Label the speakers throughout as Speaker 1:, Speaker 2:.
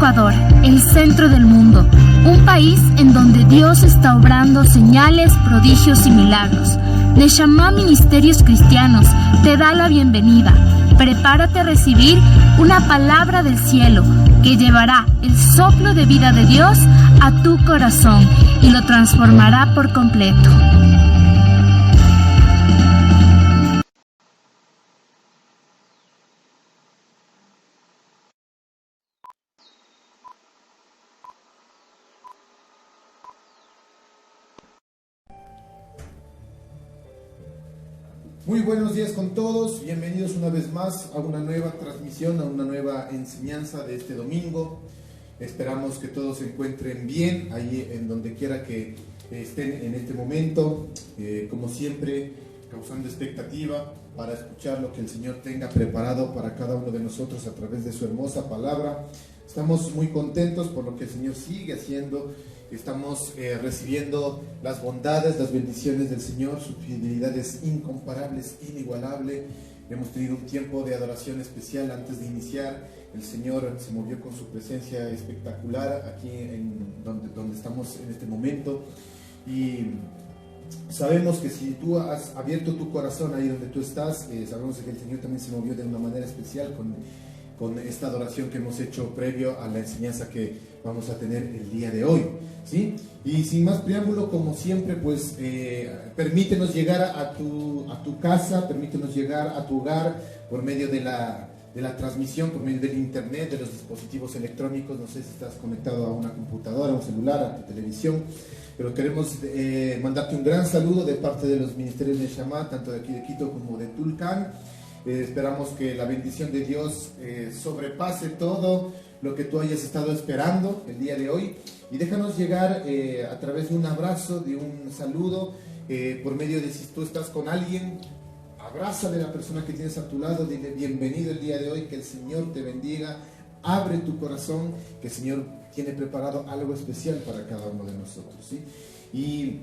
Speaker 1: Ecuador, el centro del mundo, un país en donde Dios está obrando señales, prodigios y milagros. Neshama Ministerios Cristianos te da la bienvenida. Prepárate a recibir una palabra del cielo que llevará el soplo de vida de Dios a tu corazón y lo transformará por completo.
Speaker 2: Muy buenos días con todos, bienvenidos una vez más a una nueva transmisión, a una nueva enseñanza de este domingo. Esperamos que todos se encuentren bien ahí en donde quiera que estén en este momento, como siempre causando expectativa para escuchar lo que el Señor tenga preparado para cada uno de nosotros a través de su hermosa palabra. Estamos muy contentos por lo que el Señor sigue haciendo. Estamos recibiendo las bondades, las bendiciones del Señor. Su fidelidad es incomparable, es inigualable. Hemos tenido un tiempo de adoración especial antes de iniciar. El Señor se movió con su presencia espectacular aquí donde estamos en este momento. Y sabemos que si tú has abierto tu corazón ahí donde tú estás, sabemos que el Señor también se movió de una manera especial con esta adoración que hemos hecho previo a la enseñanza que vamos a tener el día de hoy, ¿sí? Y sin más preámbulo, como siempre, pues permítenos llegar a tu casa, permítenos llegar a tu hogar por medio de la transmisión, por medio del internet, de los dispositivos electrónicos. No sé si estás conectado a una computadora, a un celular, a tu televisión, pero queremos mandarte un gran saludo de parte de los ministerios de Neshama, tanto de aquí de Quito como de Tulcán. Esperamos que la bendición de Dios sobrepase todo lo que tú hayas estado esperando el día de hoy, y déjanos llegar a través de un abrazo, de un saludo, por medio de, si tú estás con alguien, abrázale a la persona que tienes a tu lado, dile bienvenido el día de hoy, que el Señor te bendiga, abre tu corazón, que el Señor tiene preparado algo especial para cada uno de nosotros, ¿sí? Y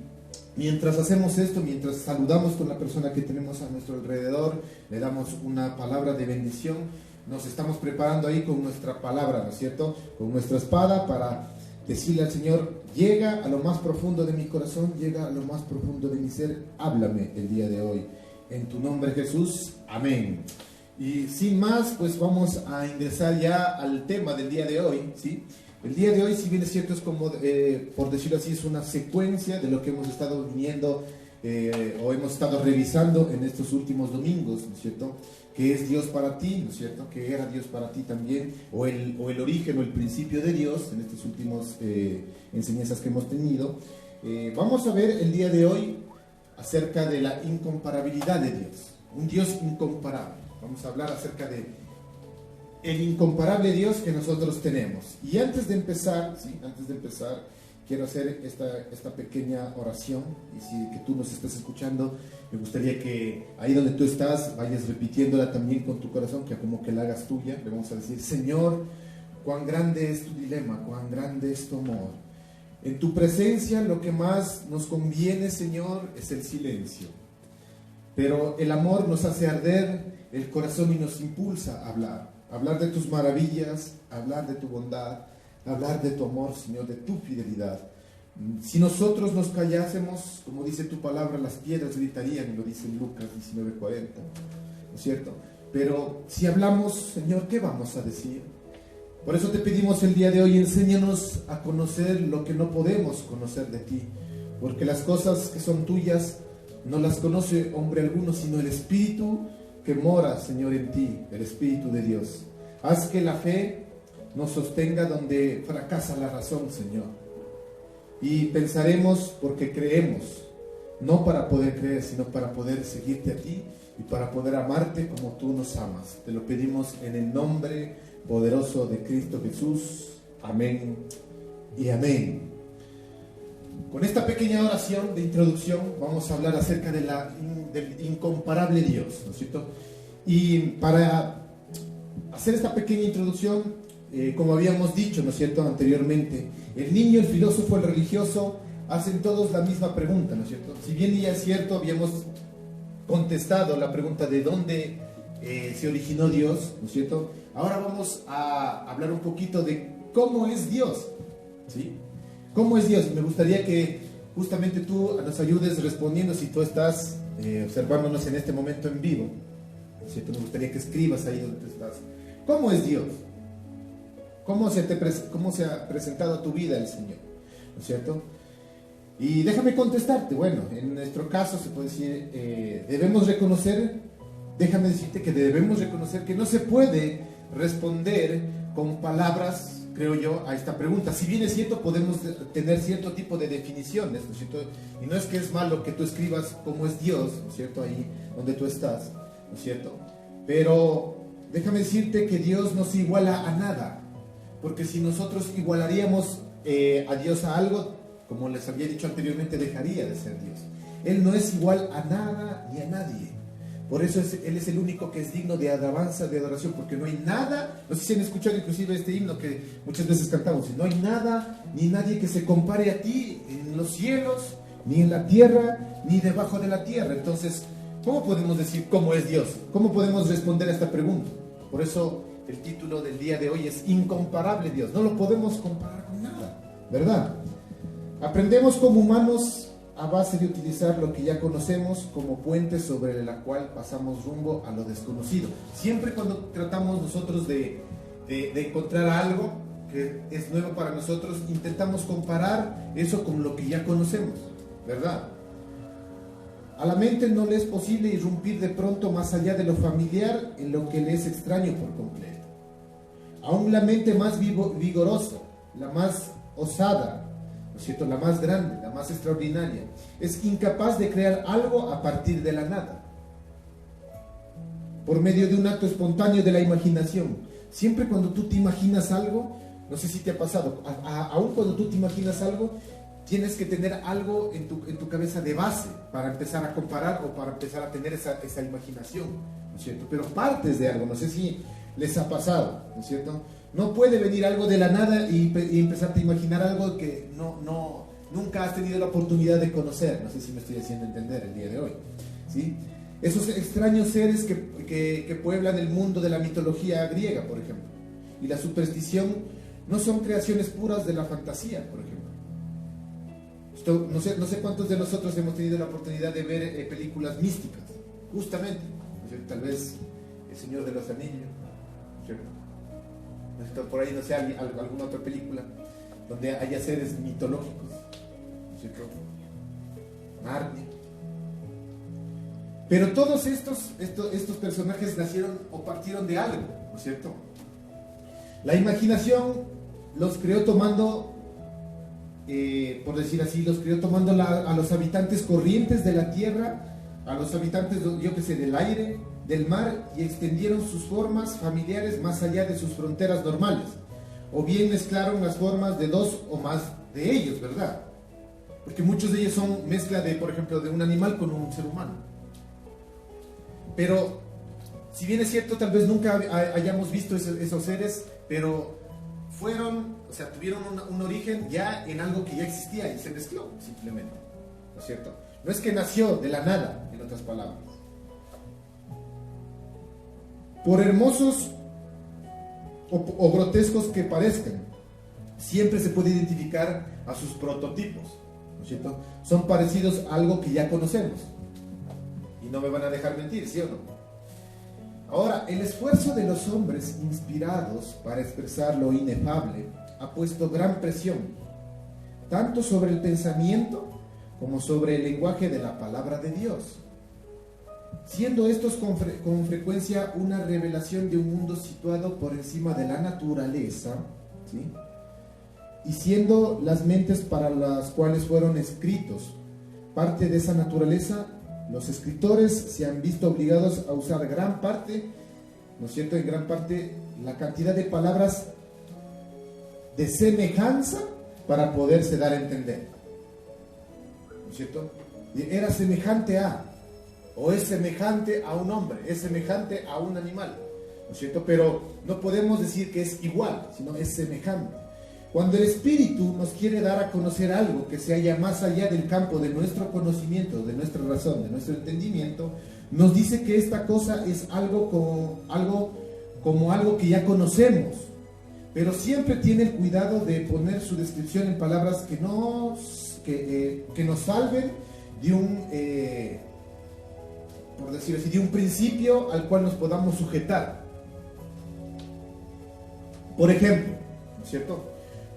Speaker 2: mientras hacemos esto, mientras saludamos con la persona que tenemos a nuestro alrededor, le damos una palabra de bendición, nos estamos preparando ahí con nuestra palabra, ¿no es cierto? Con nuestra espada para decirle al Señor, llega a lo más profundo de mi corazón, llega a lo más profundo de mi ser, háblame el día de hoy. En tu nombre, Jesús, amén. Y sin más, pues vamos a ingresar ya al tema del día de hoy, ¿sí? El día de hoy, si bien es cierto, es como, por decirlo así, es una secuencia de lo que hemos estado viniendo o hemos estado revisando en estos últimos domingos, ¿no es cierto? Que es Dios para ti, ¿no es cierto? Que era Dios para ti también, o el origen o el principio de Dios en estas últimas enseñanzas que hemos tenido. Vamos a ver el día de hoy acerca de la incomparabilidad de Dios, un Dios incomparable. Vamos a hablar acerca de el incomparable Dios que nosotros tenemos. Y antes de empezar, ¿sí? Quiero hacer esta pequeña oración, y si que tú nos estás escuchando, me gustaría que ahí donde tú estás vayas repitiéndola también con tu corazón, que como que la hagas tuya. Le vamos a decir: Señor, cuán grande es tu dilema, cuán grande es tu amor. En tu presencia lo que más nos conviene, Señor, es el silencio. Pero el amor nos hace arder el corazón y nos impulsa a hablar de tus maravillas, hablar de tu bondad, hablar de tu amor, Señor, de tu fidelidad. Si nosotros nos callásemos, como dice tu palabra, las piedras gritarían, y lo dice en Lucas 19:40, ¿no es cierto? Pero si hablamos, Señor, ¿qué vamos a decir? Por eso te pedimos el día de hoy, enséñanos a conocer lo que no podemos conocer de ti, porque las cosas que son tuyas no las conoce hombre alguno, sino el Espíritu que mora, Señor, en ti, el Espíritu de Dios. Haz que la fe nos sostenga donde fracasa la razón, Señor. Y pensaremos porque creemos, no para poder creer, sino para poder seguirte a ti y para poder amarte como tú nos amas. Te lo pedimos en el nombre poderoso de Cristo Jesús. Amén y amén. Con esta pequeña oración de introducción vamos a hablar acerca del incomparable Dios, ¿no es cierto? Y para hacer esta pequeña introducción, como habíamos dicho, ¿no es cierto?, anteriormente, el niño, el filósofo, el religioso, hacen todos la misma pregunta, ¿no es cierto? Si bien ya es cierto, habíamos contestado la pregunta de dónde se originó Dios, ¿no es cierto? Ahora vamos a hablar un poquito de ¿cómo es Dios? ¿Sí? ¿Cómo es Dios? Me gustaría que justamente tú nos ayudes respondiendo si tú estás observándonos en este momento en vivo. ¿Cierto? Me gustaría que escribas ahí donde tú estás. ¿Cómo es Dios? ¿Cómo se ha presentado a tu vida el Señor? ¿No es cierto? Y déjame contestarte. Bueno, en nuestro caso se puede decir, déjame decirte que debemos reconocer que no se puede responder con palabras, creo yo, a esta pregunta. Si bien es cierto, podemos tener cierto tipo de definiciones, ¿no es cierto? Y no es que es malo que tú escribas cómo es Dios, ¿no es cierto? Ahí donde tú estás, ¿no es cierto? Pero déjame decirte que Dios no se iguala a nada, porque si nosotros igualaríamos a Dios a algo, como les había dicho anteriormente, dejaría de ser Dios. Él no es igual a nada ni a nadie. Por eso Él es el único que es digno de alabanza, de adoración, porque no hay nada, no sé si han escuchado inclusive este himno que muchas veces cantamos, no hay nada ni nadie que se compare a ti en los cielos, ni en la tierra, ni debajo de la tierra. Entonces, ¿cómo podemos decir cómo es Dios? ¿Cómo podemos responder a esta pregunta? Por eso el título del día de hoy es Incomparable Dios. No lo podemos comparar con nada, ¿verdad? Aprendemos como humanos a base de utilizar lo que ya conocemos como puente sobre la cual pasamos rumbo a lo desconocido. Siempre cuando tratamos nosotros de encontrar algo que es nuevo para nosotros, intentamos comparar eso con lo que ya conocemos, ¿verdad? A la mente no le es posible irrumpir de pronto más allá de lo familiar en lo que le es extraño por completo. Aún la mente más vigorosa, la más osada, ¿no es cierto?, la más grande, la más extraordinaria, es incapaz de crear algo a partir de la nada, por medio de un acto espontáneo de la imaginación. Siempre cuando tú te imaginas algo, no sé si te ha pasado, aún cuando tú te imaginas algo, tienes que tener algo en tu cabeza de base para empezar a comparar o para empezar a tener esa imaginación, ¿no es cierto? Pero partes de algo, no sé si les ha pasado, ¿no es cierto? No puede venir algo de la nada y empezarte a imaginar algo que nunca has tenido la oportunidad de conocer. No sé si me estoy haciendo entender el día de hoy, ¿sí? Esos extraños seres que pueblan el mundo de la mitología griega, por ejemplo, y la superstición, no son creaciones puras de la fantasía, por ejemplo. No sé cuántos de nosotros hemos tenido la oportunidad de ver películas místicas, justamente, ¿no? Tal vez El Señor de los Anillos, ¿cierto? Por ahí, no sé, alguna otra película donde haya seres mitológicos, ¿cierto? Narnia. Pero todos estos personajes nacieron o partieron de algo, ¿no es cierto? La imaginación los creó tomando, por decir así, a los habitantes corrientes de la tierra, a los habitantes, yo que sé, del aire, del mar, y extendieron sus formas familiares más allá de sus fronteras normales, o bien mezclaron las formas de dos o más de ellos, ¿verdad? Porque muchos de ellos son mezcla de, por ejemplo, de un animal con un ser humano. Pero, si bien es cierto, tal vez nunca hayamos visto esos seres, pero tuvieron un origen ya en algo que ya existía y se mezcló, simplemente, ¿no es cierto? No es que nació de la nada, en otras palabras. Por hermosos o grotescos que parezcan, siempre se puede identificar a sus prototipos, ¿no es cierto? Son parecidos a algo que ya conocemos. Y no me van a dejar mentir, ¿sí o no? Ahora, el esfuerzo de los hombres inspirados para expresar lo inefable ha puesto gran presión, tanto sobre el pensamiento como sobre el lenguaje de la palabra de Dios, siendo estos con frecuencia una revelación de un mundo situado por encima de la naturaleza, ¿sí? Y siendo las mentes para las cuales fueron escritos parte de esa naturaleza, los escritores se han visto obligados a usar gran parte, ¿no es cierto?, en gran parte la cantidad de palabras de semejanza para poderse dar a entender, ¿no es cierto? Era semejante a, o es semejante a un hombre, es semejante a un animal, ¿no es cierto? Pero no podemos decir que es igual, sino es semejante. Cuando el Espíritu nos quiere dar a conocer algo que se halla más allá del campo de nuestro conocimiento, de nuestra razón, de nuestro entendimiento, nos dice que esta cosa es algo como algo que ya conocemos, pero siempre tiene el cuidado de poner su descripción en palabras que nos salven de un, por decirlo así, de un principio al cual nos podamos sujetar. Por ejemplo, ¿no es cierto?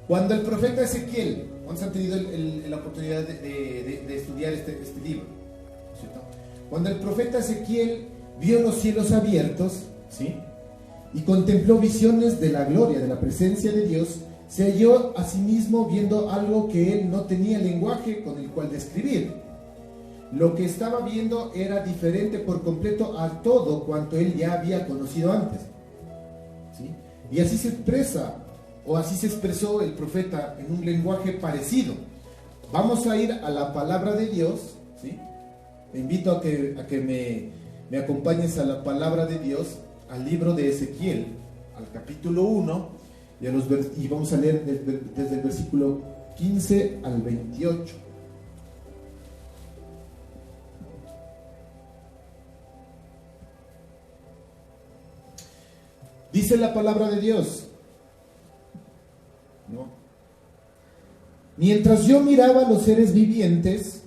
Speaker 2: Cuando el profeta Ezequiel, ¿cuántos han tenido la oportunidad de estudiar este libro? ¿No es cierto? Cuando el profeta Ezequiel vio los cielos abiertos, ¿sí?, y contempló visiones de la gloria, de la presencia de Dios, se halló a sí mismo viendo algo que él no tenía lenguaje con el cual describir. Lo que estaba viendo era diferente por completo a todo cuanto él ya había conocido antes, ¿sí? Y así se expresa, o así se expresó el profeta en un lenguaje parecido. Vamos a ir a la palabra de Dios, ¿sí? Te invito a que me acompañes a la palabra de Dios, al libro de Ezequiel, al capítulo 1, y vamos a leer desde el versículo 15 al 28. Dice la palabra de Dios, ¿no? Mientras yo miraba a los seres vivientes,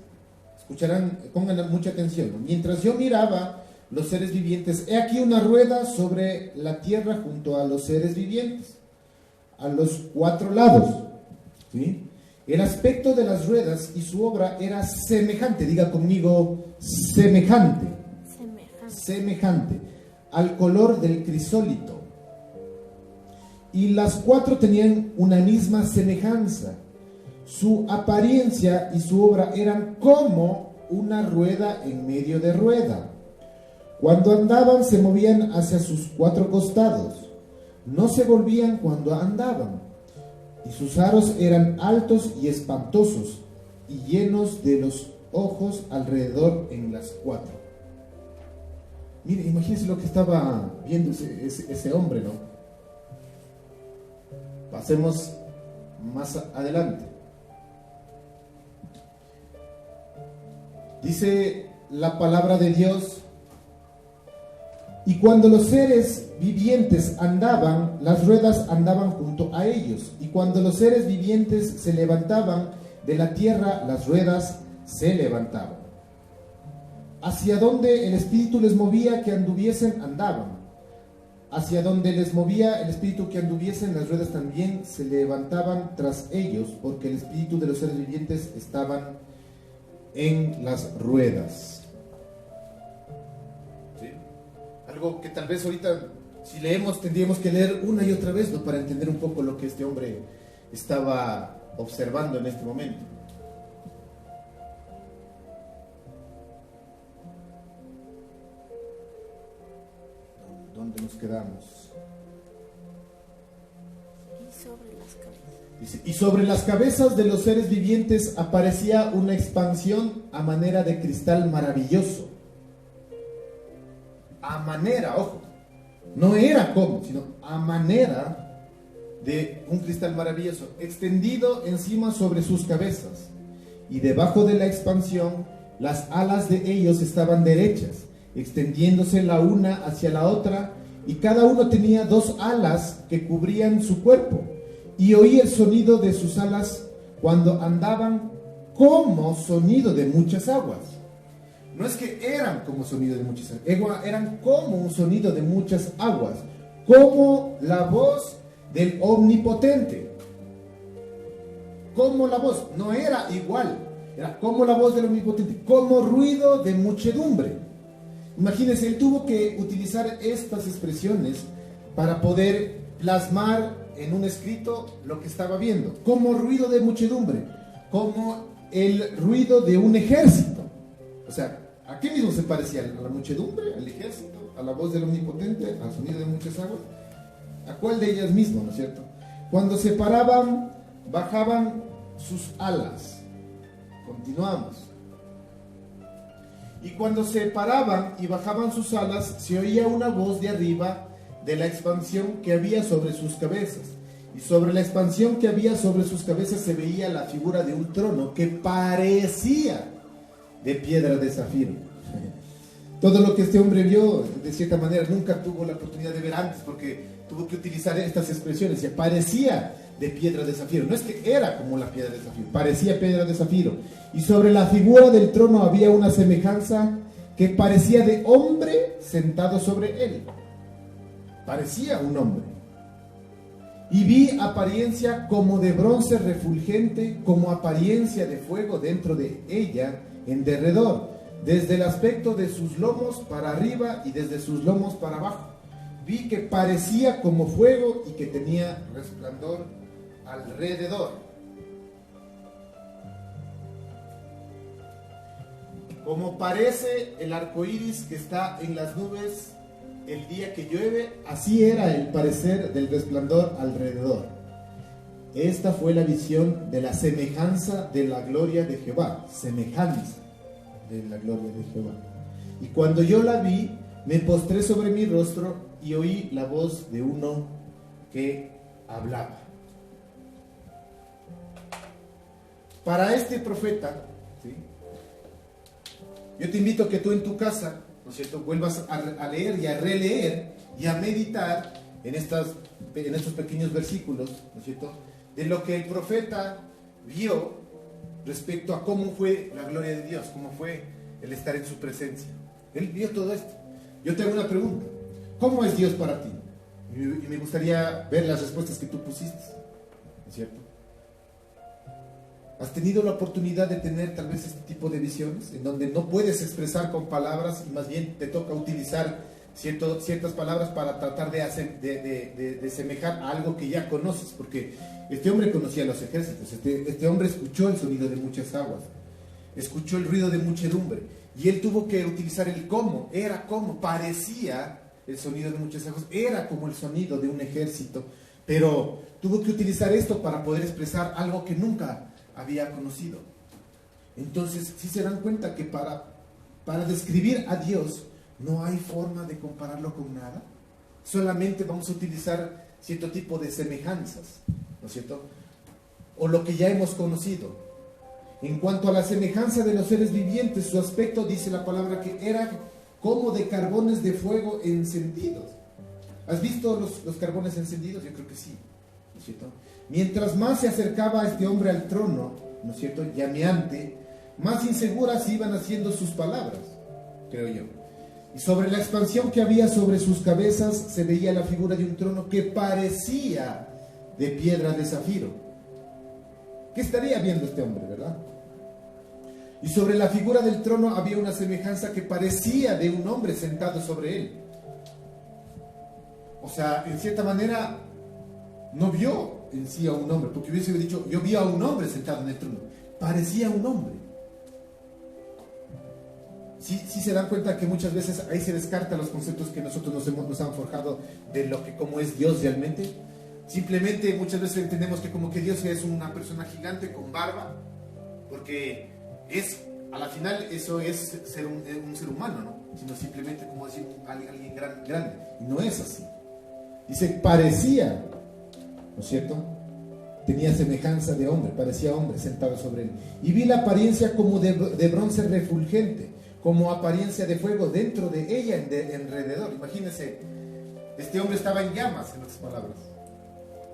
Speaker 2: escucharán, pongan mucha atención, ¿no? Mientras yo miraba los seres vivientes, he aquí una rueda sobre la tierra junto a los seres vivientes, a los 4 lados, ¿sí? El aspecto de las ruedas y su obra era semejante, diga conmigo, semejante al color del crisólito. Y las 4 tenían una misma semejanza. Su apariencia y su obra eran como una rueda en medio de rueda. Cuando andaban se movían hacia sus 4 costados, no se volvían cuando andaban, y sus aros eran altos y espantosos, y llenos de los ojos alrededor en las 4. Mire, imagínense lo que estaba viendo ese hombre, ¿no? Pasemos más adelante. Dice la palabra de Dios: y cuando los seres vivientes andaban, las ruedas andaban junto a ellos. Y cuando los seres vivientes se levantaban de la tierra, las ruedas se levantaban. Hacia donde el Espíritu les movía que anduviesen, andaban. Hacia donde les movía el Espíritu que anduviesen, las ruedas también se levantaban tras ellos, porque el Espíritu de los seres vivientes estaban en las ruedas. ¿Sí? Algo que tal vez ahorita, si leemos, tendríamos que leer una y otra vez, ¿no?, para entender un poco lo que este hombre estaba observando en este momento. ¿Dónde nos quedamos? Dice, y sobre las cabezas de los seres vivientes aparecía una expansión a manera de cristal maravilloso. A manera, ojo, no era como, sino a manera de un cristal maravilloso, extendido encima sobre sus cabezas. Y debajo de la expansión, las alas de ellos estaban derechas, extendiéndose la una hacia la otra, y cada uno tenía 2 alas que cubrían su cuerpo. Y oí el sonido de sus alas cuando andaban como sonido de muchas aguas. No es que eran como sonido de muchas aguas, eran como un sonido de muchas aguas, como la voz del Omnipotente. Como la voz, no era igual, era como la voz del Omnipotente, como ruido de muchedumbre. Imagínense, él tuvo que utilizar estas expresiones para poder plasmar en un escrito lo que estaba viendo, como ruido de muchedumbre, como el ruido de un ejército. O sea, ¿a qué mismo se parecía? ¿A la muchedumbre? ¿Al ejército? ¿A la voz del Omnipotente? ¿Al sonido de muchas aguas? ¿A cuál de ellas mismo, no es cierto? Cuando se paraban, bajaban sus alas. Continuamos. Y cuando se paraban y bajaban sus alas, se oía una voz de arriba de la expansión que había sobre sus cabezas. Y sobre la expansión que había sobre sus cabezas se veía la figura de un trono que parecía de piedra de zafiro. Todo lo que este hombre vio, de cierta manera, nunca tuvo la oportunidad de ver antes, porque tuvo que utilizar estas expresiones. Y parecía de piedra de zafiro. No es que era como la piedra de zafiro, parecía piedra de zafiro. Y sobre la figura del trono había una semejanza que parecía de hombre sentado sobre él. Parecía un hombre. Y vi apariencia como de bronce refulgente, como apariencia de fuego dentro de ella en derredor, desde el aspecto de sus lomos para arriba y desde sus lomos para abajo. Vi que parecía como fuego y que tenía resplandor alrededor. Como parece el arco iris que está en las nubes el día que llueve, así era el parecer del resplandor alrededor. Esta fue la visión de la semejanza de la gloria de Jehová. Semejanza de la gloria de Jehová. Y cuando yo la vi, me postré sobre mi rostro y oí la voz de uno que hablaba. Para este profeta, ¿sí?, yo te invito a que tú en tu casa, ¿no es cierto?, vuelvas a leer y a releer y a meditar en estos pequeños versículos, ¿no es cierto?, de lo que el profeta vio respecto a cómo fue la gloria de Dios, cómo fue el estar en su presencia. Él vio todo esto. Yo te hago una pregunta: ¿cómo es Dios para ti? Y me gustaría ver las respuestas que tú pusiste, ¿no es cierto? ¿Has tenido la oportunidad de tener tal vez este tipo de visiones en donde no puedes expresar con palabras y más bien te toca utilizar ciertas palabras para tratar de semejar a algo que ya conoces? Porque este hombre conocía los ejércitos, este hombre escuchó el sonido de muchas aguas, escuchó el ruido de muchedumbre, y él tuvo que utilizar el cómo. Era como, parecía el sonido de muchas aguas, era como el sonido de un ejército, pero tuvo que utilizar esto para poder expresar algo que nunca había conocido. Entonces, si se dan cuenta que para describir a Dios no hay forma de compararlo con nada, solamente vamos a utilizar cierto tipo de semejanzas, ¿no es cierto?, o lo que ya hemos conocido. En cuanto a la semejanza de los seres vivientes, su aspecto, dice la palabra, que era como de carbones de fuego encendidos. ¿Has visto los carbones encendidos? Yo creo que sí, ¿no es cierto? Mientras más se acercaba este hombre al trono, ¿no es cierto?, llameante, más inseguras iban haciendo sus palabras, creo yo. Y sobre la expansión que había sobre sus cabezas se veía la figura de un trono que parecía de piedra de zafiro. ¿Qué estaría viendo este hombre, verdad? Y sobre la figura del trono había una semejanza que parecía de un hombre sentado sobre él. O sea, en cierta manera no vio en sí a un hombre, porque hubiese dicho: yo vi a un hombre sentado en el trono. Parecía un hombre. Sí se dan cuenta que muchas veces ahí se descartan los conceptos que nosotros nos han forjado de lo que cómo es Dios realmente. Simplemente muchas veces entendemos que como que Dios es una persona gigante con barba, porque a la final eso es ser un ser humano, ¿no? Sino simplemente como decir alguien grande. Y no es así. Dice, parecía, ¿no es cierto?, tenía semejanza de hombre, parecía hombre sentado sobre él. Y vi la apariencia como de bronce refulgente, como apariencia de fuego dentro de ella alrededor. Imagínense, este hombre estaba en llamas, en otras palabras.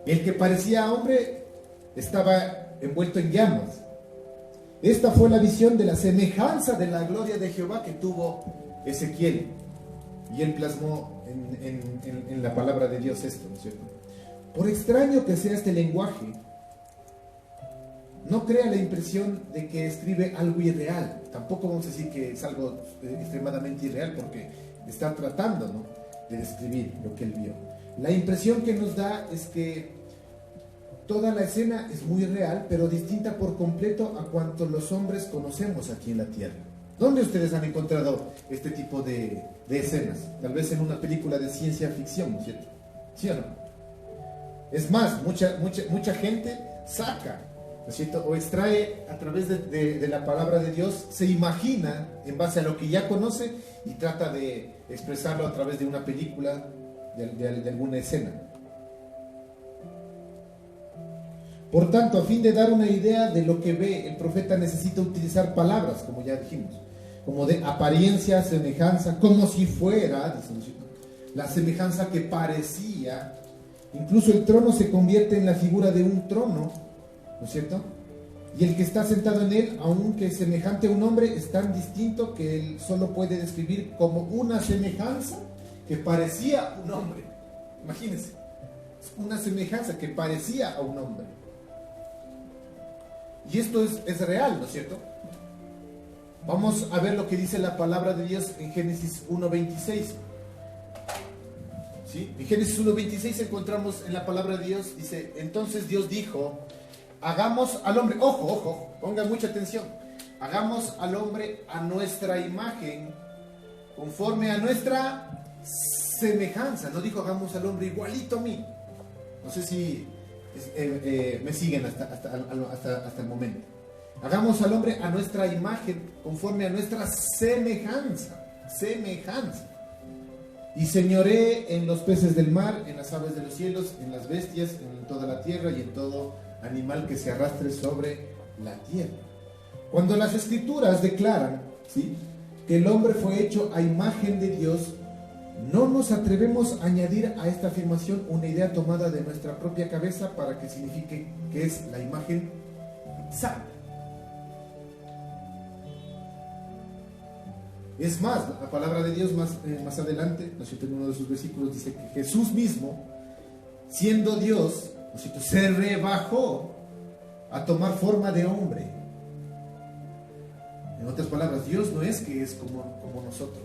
Speaker 2: El que parecía hombre estaba envuelto en llamas. Esta fue la visión de la semejanza de la gloria de Jehová que tuvo Ezequiel. Y él plasmó en la palabra de Dios esto, ¿no es cierto? Por extraño que sea este lenguaje, no crea la impresión de que escribe algo irreal. Tampoco vamos a decir que es algo extremadamente irreal, porque está tratando, ¿no?, de describir lo que él vio. La impresión que nos da es que toda la escena es muy real, pero distinta por completo a cuanto los hombres conocemos aquí en la tierra. ¿Dónde ustedes han encontrado este tipo de escenas? Tal vez en una película de ciencia ficción, ¿no es cierto? ¿Sí o no? Es más, mucha gente saca, ¿no es cierto?, o extrae a través de la palabra de Dios, se imagina en base a lo que ya conoce y trata de expresarlo a través de una película, de alguna escena. Por tanto, a fin de dar una idea de lo que ve, el profeta necesita utilizar palabras, como ya dijimos. como de apariencia, semejanza, como si fuera, dice, la semejanza que parecía. Incluso el trono se convierte en la figura de un trono, ¿no es cierto? Y el que está sentado en él, aunque semejante a un hombre, es tan distinto que él solo puede describir como una semejanza que parecía un hombre. Imagínense, es una semejanza que parecía a un hombre. Y esto es real, ¿no es cierto? Vamos a ver lo que dice la palabra de Dios en Génesis 1:26. ¿Sí? En Génesis 1:26 encontramos en la palabra de Dios, dice, entonces Dios dijo, hagamos al hombre, ojo, pongan mucha atención, hagamos al hombre a nuestra imagen, conforme a nuestra semejanza. No dijo hagamos al hombre igualito a mí. No sé si me siguen hasta el momento. Hagamos al hombre a nuestra imagen, conforme a nuestra semejanza. Y señoré en los peces del mar, en las aves de los cielos, en las bestias, en toda la tierra y en todo animal que se arrastre sobre la tierra. Cuando las escrituras declaran, ¿sí?, que el hombre fue hecho a imagen de Dios, no nos atrevemos a añadir a esta afirmación una idea tomada de nuestra propia cabeza para que signifique que es la imagen sana. Es más, la palabra de Dios más adelante, ¿no es cierto?, en uno de sus versículos dice que Jesús mismo, siendo Dios, ¿no es cierto?, se rebajó a tomar forma de hombre. En otras palabras, Dios no es que es como nosotros.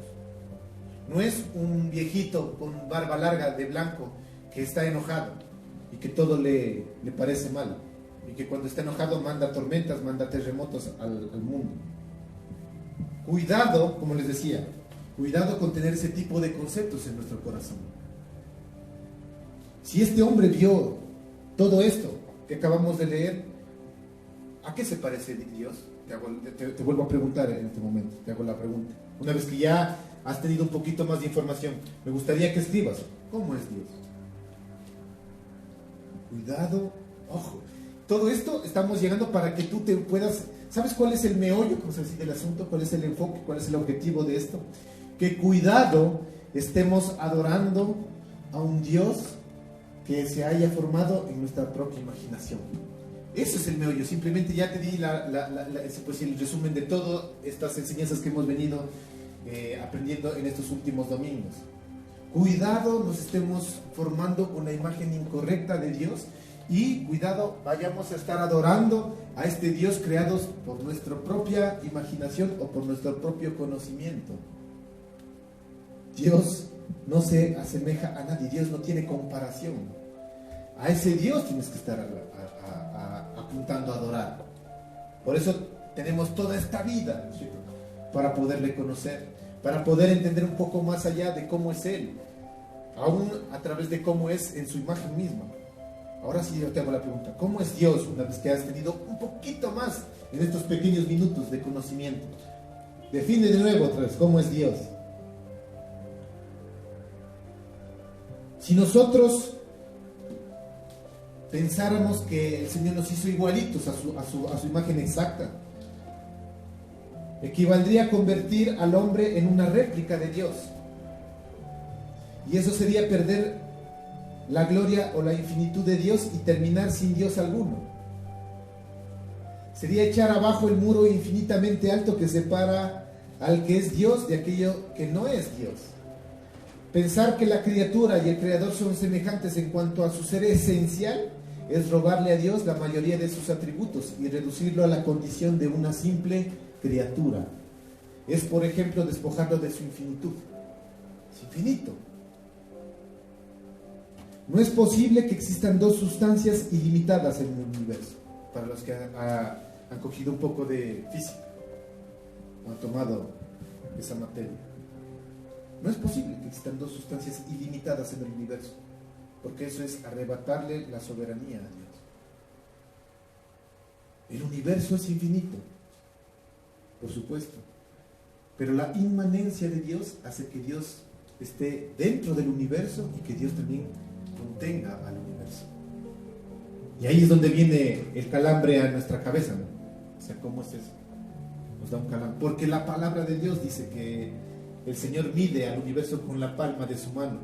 Speaker 2: No es un viejito con barba larga de blanco que está enojado y que todo le parece mal. Y que cuando está enojado manda tormentas, manda terremotos al mundo. Cuidado, como les decía, cuidado con tener ese tipo de conceptos en nuestro corazón. Si este hombre vio todo esto que acabamos de leer, ¿a qué se parece Dios? Te vuelvo a preguntar en este momento, te hago la pregunta. Una vez que ya has tenido un poquito más de información, me gustaría que escribas, ¿cómo es Dios? Cuidado, ojo. Todo esto estamos llegando para que tú te puedas... ¿Sabes cuál es el meollo, como se dice, del asunto? ¿Cuál es el enfoque? ¿Cuál es el objetivo de esto? Que cuidado estemos adorando a un Dios que se haya formado en nuestra propia imaginación. Eso es el meollo. Simplemente ya te di el resumen de todas estas enseñanzas que hemos venido aprendiendo en estos últimos domingos. Cuidado nos estemos formando una imagen incorrecta de Dios. Y cuidado, vayamos a estar adorando a este Dios creado por nuestra propia imaginación o por nuestro propio conocimiento. Dios no se asemeja a nadie, Dios no tiene comparación. A ese Dios tienes que estar apuntando a adorar. Por eso tenemos toda esta vida, ¿no es cierto?, para poderle conocer, para poder entender un poco más allá de cómo es Él, aún a través de cómo es en su imagen misma. Ahora sí yo te hago la pregunta, ¿cómo es Dios una vez que has tenido un poquito más en estos pequeños minutos de conocimiento? Define de nuevo otra vez, ¿cómo es Dios? Si nosotros pensáramos que el Señor nos hizo igualitos a su imagen exacta, equivaldría a convertir al hombre en una réplica de Dios. Y eso sería perder la gloria o la infinitud de Dios y terminar sin Dios alguno. Sería echar abajo el muro infinitamente alto que separa al que es Dios de aquello que no es Dios. Pensar que la criatura y el creador son semejantes en cuanto a su ser esencial es robarle a Dios la mayoría de sus atributos y reducirlo a la condición de una simple criatura. Es, por ejemplo, despojarlo de su infinitud. Es infinito. No es posible que existan dos sustancias ilimitadas en el universo. Para los que han cogido un poco de física, han tomado esa materia. No es posible que existan dos sustancias ilimitadas en el universo, porque eso es arrebatarle la soberanía a Dios. El universo es infinito, por supuesto, pero la inmanencia de Dios hace que Dios esté dentro del universo y que Dios también contenga al universo. Y ahí es donde viene el calambre a nuestra cabeza, ¿no? O sea, ¿cómo es eso? nos da un calambre. Porque la palabra de Dios dice que el Señor mide al universo con la palma de su mano.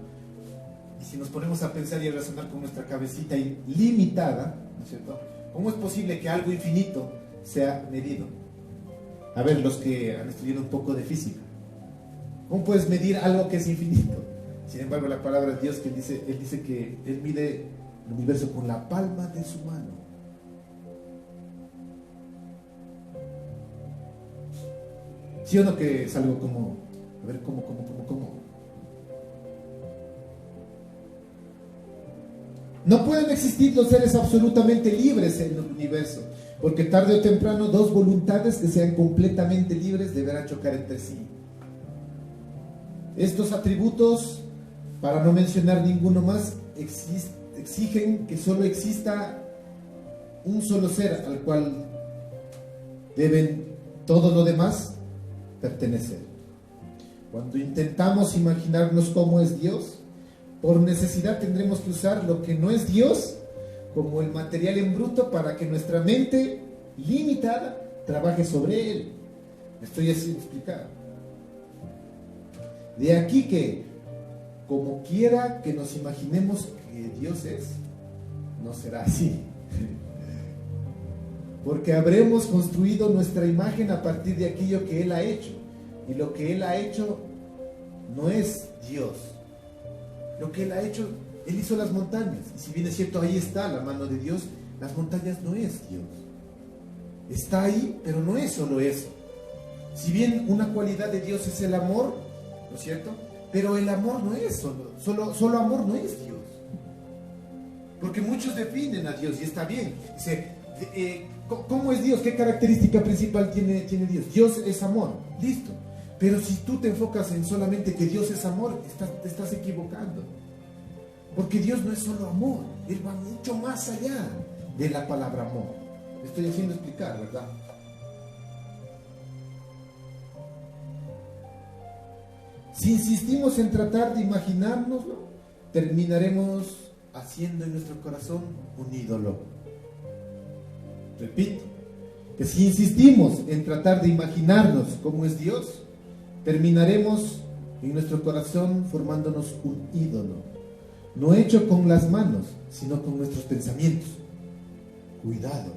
Speaker 2: Y si nos ponemos a pensar y a razonar con nuestra cabecita ilimitada, ¿no es cierto? ¿Cómo es posible que algo infinito sea medido? A ver, los que han estudiado un poco de física, ¿cómo puedes medir algo que es infinito? Sin embargo, la palabra de Dios, que Él dice que Él mide el universo con la palma de su mano. ¿Sí o no que es algo como, a ver, cómo? No pueden existir los seres absolutamente libres en el universo, porque tarde o temprano dos voluntades que sean completamente libres deberán chocar entre sí. Estos atributos, para no mencionar ninguno más, exigen que solo exista un solo ser al cual deben todo lo demás pertenecer. Cuando intentamos imaginarnos cómo es Dios, por necesidad tendremos que usar lo que no es Dios como el material en bruto para que nuestra mente limitada trabaje sobre él. Me estoy haciendo explicar. De aquí que, como quiera que nos imaginemos que Dios es, no será así. Porque habremos construido nuestra imagen a partir de aquello que Él ha hecho. Y lo que Él ha hecho no es Dios. Lo que Él ha hecho, Él hizo las montañas. Y si bien es cierto, ahí está la mano de Dios, las montañas no es Dios. Está ahí, pero no es solo eso. Si bien una cualidad de Dios es el amor, ¿no es cierto? Pero el amor no es solo amor no es Dios. Porque muchos definen a Dios, y está bien. Dice, ¿cómo es Dios? ¿Qué característica principal tiene Dios? Dios es amor, listo. Pero si tú te enfocas en solamente que Dios es amor, te estás equivocando. Porque Dios no es solo amor, Él va mucho más allá de la palabra amor. Me estoy haciendo explicar, ¿verdad? Si insistimos en tratar de imaginárnoslo, terminaremos haciendo en nuestro corazón un ídolo. Repito, que si insistimos en tratar de imaginarnos cómo es Dios, terminaremos en nuestro corazón formándonos un ídolo, no hecho con las manos, sino con nuestros pensamientos. Cuidado.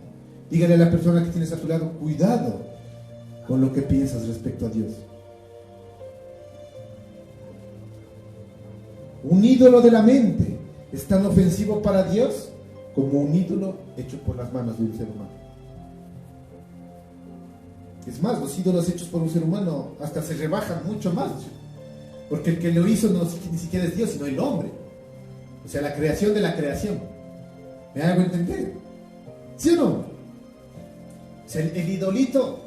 Speaker 2: Dígale a la persona que tienes a tu lado, cuidado con lo que piensas respecto a Dios. Un ídolo de la mente es tan ofensivo para Dios como un ídolo hecho por las manos de un ser humano. Es más, los ídolos hechos por un ser humano hasta se rebajan mucho más, porque el que lo hizo ni siquiera es Dios, sino el hombre. O sea, la creación de la creación. ¿Me hago entender? ¿Sí o no? O sea, el idolito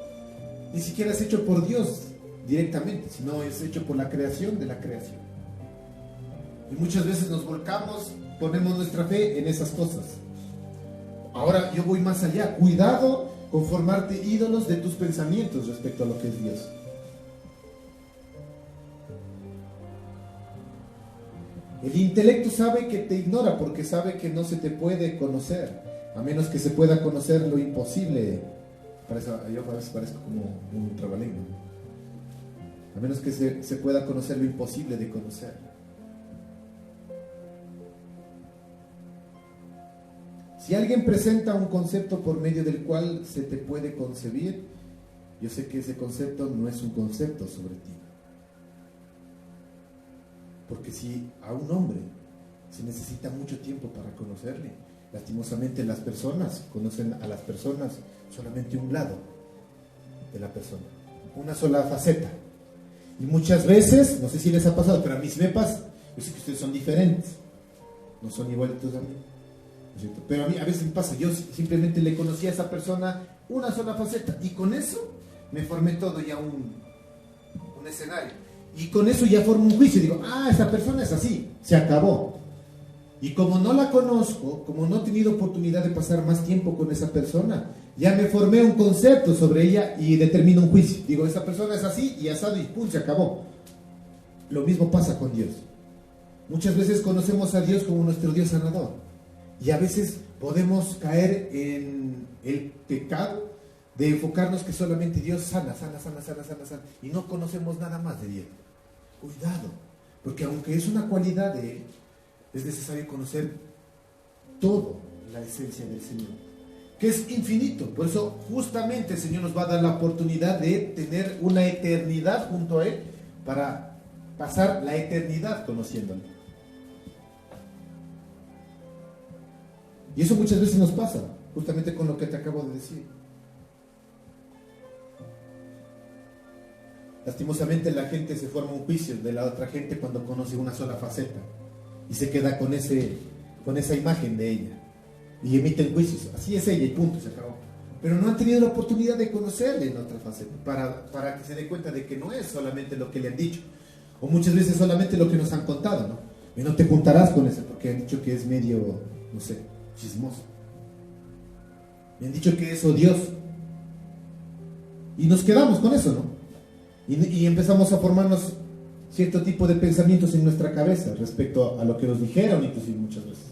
Speaker 2: ni siquiera es hecho por Dios directamente, sino es hecho por la creación de la creación. Y muchas veces nos volcamos, ponemos nuestra fe en esas cosas. Ahora yo voy más allá. Cuidado con formarte ídolos de tus pensamientos respecto a lo que es Dios. El intelecto sabe que te ignora porque sabe que no se te puede conocer, a menos que se pueda conocer lo imposible. Yo a veces parezco como un trabalengua. A menos que se pueda conocer lo imposible de conocer. Si alguien presenta un concepto por medio del cual se te puede concebir, yo sé que ese concepto no es un concepto sobre ti. Porque si a un hombre se necesita mucho tiempo para conocerle, lastimosamente las personas conocen a las personas solamente un lado de la persona, una sola faceta. Y muchas veces, no sé si les ha pasado, pero a mí sí me pasa, yo sé que ustedes son diferentes, no son igualitos a mí. Pero a mí a veces me pasa, yo simplemente le conocí a esa persona una sola faceta y con eso me formé todo ya un escenario y con eso ya formo un juicio y digo, esa persona es así, se acabó. Y como no la conozco, como no he tenido oportunidad de pasar más tiempo con esa persona, ya me formé un concepto sobre ella y determino un juicio. Digo, esa persona es así y asado y pum, se acabó. Lo mismo pasa con Dios. Muchas veces conocemos a Dios como nuestro Dios sanador. Y a veces podemos caer en el pecado de enfocarnos que solamente Dios sana, y no conocemos nada más de Dios. Cuidado, porque aunque es una cualidad de Él, es necesario conocer todo la esencia del Señor, que es infinito. Por eso justamente el Señor nos va a dar la oportunidad de tener una eternidad junto a Él, para pasar la eternidad conociéndole. Y eso muchas veces nos pasa, justamente con lo que te acabo de decir. Lastimosamente la gente se forma un juicio de la otra gente cuando conoce una sola faceta y se queda con esa imagen de ella y emiten juicios. Así es ella y punto, se acabó. Pero no han tenido la oportunidad de conocerle en otra faceta para que se dé cuenta de que no es solamente lo que le han dicho, o muchas veces solamente lo que nos han contado, ¿no? Y no te juntarás con ese porque han dicho que es medio, no sé, chismoso. Me han dicho que es odioso. Y nos quedamos con eso, ¿no? Y empezamos a formarnos cierto tipo de pensamientos en nuestra cabeza respecto a lo que nos dijeron, inclusive muchas veces.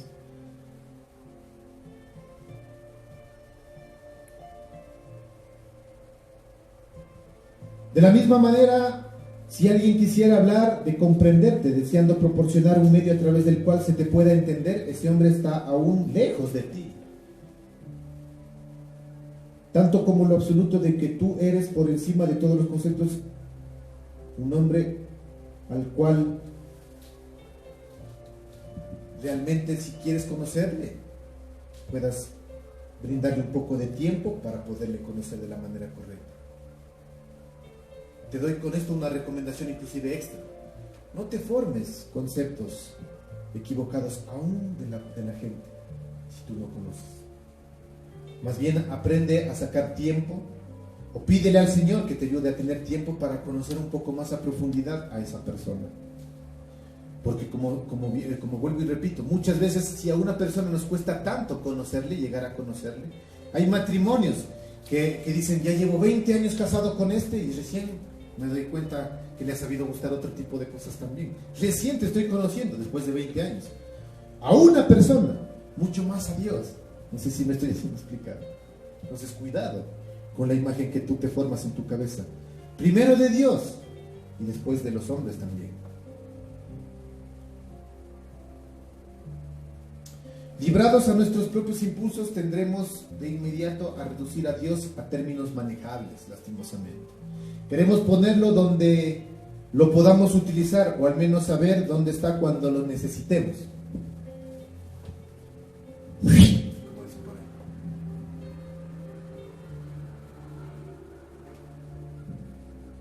Speaker 2: De la misma manera, si alguien quisiera hablar de comprenderte, deseando proporcionar un medio a través del cual se te pueda entender, ese hombre está aún lejos de ti. Tanto como lo absoluto de que tú eres por encima de todos los conceptos, un hombre al cual realmente, si quieres conocerle, puedas brindarle un poco de tiempo para poderle conocer de la manera correcta. Te doy con esto una recomendación inclusive extra. No te formes conceptos equivocados aún de la gente si tú no conoces. Más bien aprende a sacar tiempo, o pídele al Señor que te ayude a tener tiempo para conocer un poco más a profundidad a esa persona. Porque como vuelvo y repito, muchas veces si a una persona nos cuesta tanto conocerle, llegar a conocerle, hay matrimonios que dicen, ya llevo 20 años casado con este y recién me doy cuenta que le ha sabido gustar otro tipo de cosas también. Recién te estoy conociendo después de 20 años. A una persona, mucho más a Dios. No sé si me estoy haciendo explicar. Entonces cuidado con la imagen que tú te formas en tu cabeza. Primero de Dios y después de los hombres también. Librados a nuestros propios impulsos, tendremos de inmediato a reducir a Dios a términos manejables, lastimosamente. Queremos ponerlo donde lo podamos utilizar, o al menos saber dónde está cuando lo necesitemos.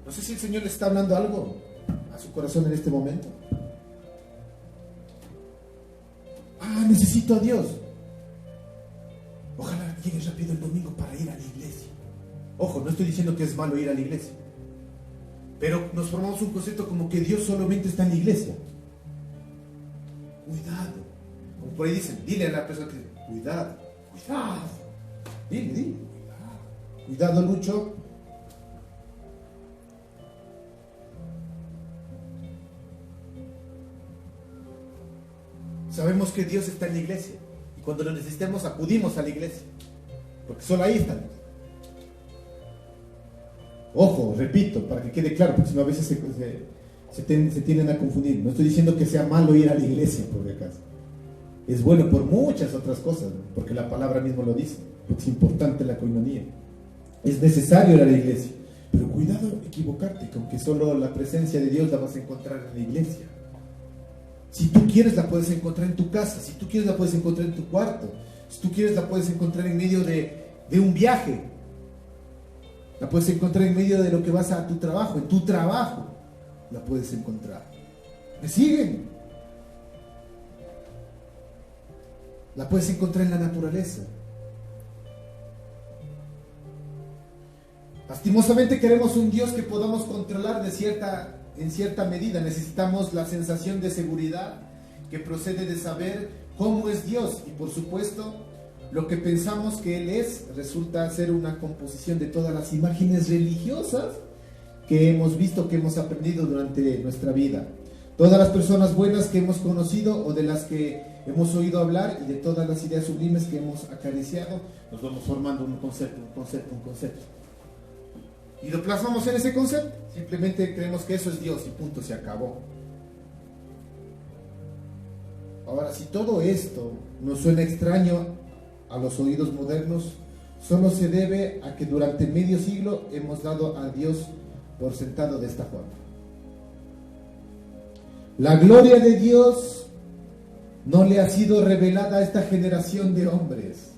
Speaker 2: No sé si el Señor le está hablando algo a su corazón en este momento. Necesito a Dios. Ojalá llegue rápido el domingo para ir a la iglesia. Ojo, no estoy diciendo que es malo ir a la iglesia, pero nos formamos un concepto como que Dios solamente está en la iglesia. Cuidado. Como por ahí dicen, dile a la persona que cuidado. Dile. Cuidado, Lucho. Sabemos que Dios está en la iglesia y cuando lo necesitemos acudimos a la iglesia, porque solo ahí está Dios. Ojo, repito, para que quede claro, porque si no a veces se tienden a confundir. No estoy diciendo que sea malo ir a la iglesia, por acaso. Es bueno por muchas otras cosas, ¿no? Porque la palabra mismo lo dice, porque es importante la coinonía. Es necesario ir a la iglesia, pero cuidado equivocarte, con que solo la presencia de Dios la vas a encontrar en la iglesia. Si tú quieres la puedes encontrar en tu casa, si tú quieres la puedes encontrar en tu cuarto, si tú quieres la puedes encontrar en medio de un viaje, la puedes encontrar en medio de lo que vas a tu trabajo, en tu trabajo la puedes encontrar. ¿Me siguen? La puedes encontrar en la naturaleza. Lastimosamente queremos un Dios que podamos controlar en cierta medida. Necesitamos la sensación de seguridad que procede de saber cómo es Dios, y por supuesto lo que pensamos que Él es resulta ser una composición de todas las imágenes religiosas que hemos visto, que hemos aprendido durante nuestra vida. Todas las personas buenas que hemos conocido o de las que hemos oído hablar y de todas las ideas sublimes que hemos acariciado, nos vamos formando un concepto. Y lo plasmamos en ese concepto. Simplemente creemos que eso es Dios y punto, se acabó. Ahora, si todo esto nos suena extraño a los oídos modernos, solo se debe a que durante medio siglo hemos dado a Dios por sentado de esta forma. La gloria de Dios no le ha sido revelada a esta generación de hombres.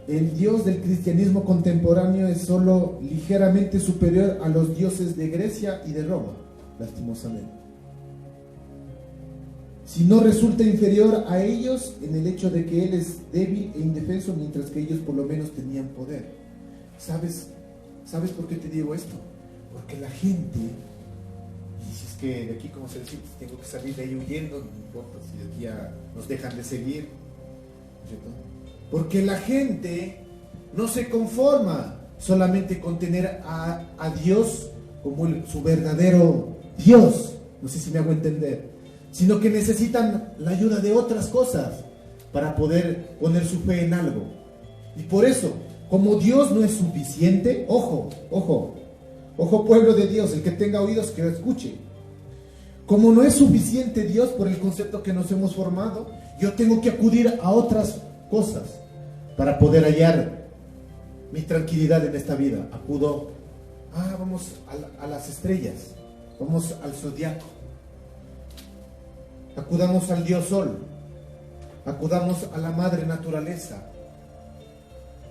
Speaker 2: El Dios del cristianismo contemporáneo es solo ligeramente superior a los dioses de Grecia y de Roma, lastimosamente. Si no resulta inferior a ellos en el hecho de que Él es débil e indefenso, mientras que ellos por lo menos tenían poder. ¿Sabes por qué te digo esto? Porque la gente, y si es que de aquí, como se dice, tengo que salir de ahí huyendo, no importa si de aquí ya nos dejan de seguir, ¿cierto? Porque la gente no se conforma solamente con tener a Dios como su verdadero Dios, no sé si me hago entender, sino que necesitan la ayuda de otras cosas para poder poner su fe en algo. Y por eso, como Dios no es suficiente, ojo pueblo de Dios, el que tenga oídos que lo escuche. Como no es suficiente Dios por el concepto que nos hemos formado, yo tengo que acudir a otras cosas para poder hallar mi tranquilidad en esta vida. Acudo, vamos a las estrellas, vamos al zodiaco, acudamos al Dios Sol, acudamos a la madre naturaleza,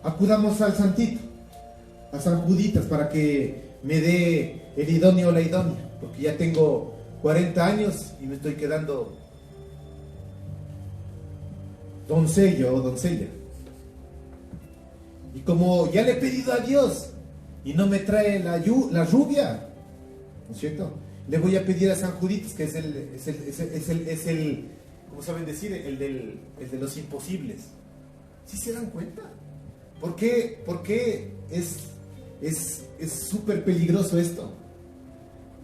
Speaker 2: acudamos al santito, a San Juditas, para que me dé el idóneo o la idónea, porque ya tengo 40 años y me estoy quedando doncello o doncella. Y como ya le he pedido a Dios y no me trae la lluvia, ¿no es cierto? Le voy a pedir a San Juditas, que es el ¿cómo saben decir? El de los imposibles. ¿Sí se dan cuenta? ¿Por qué es súper peligroso esto?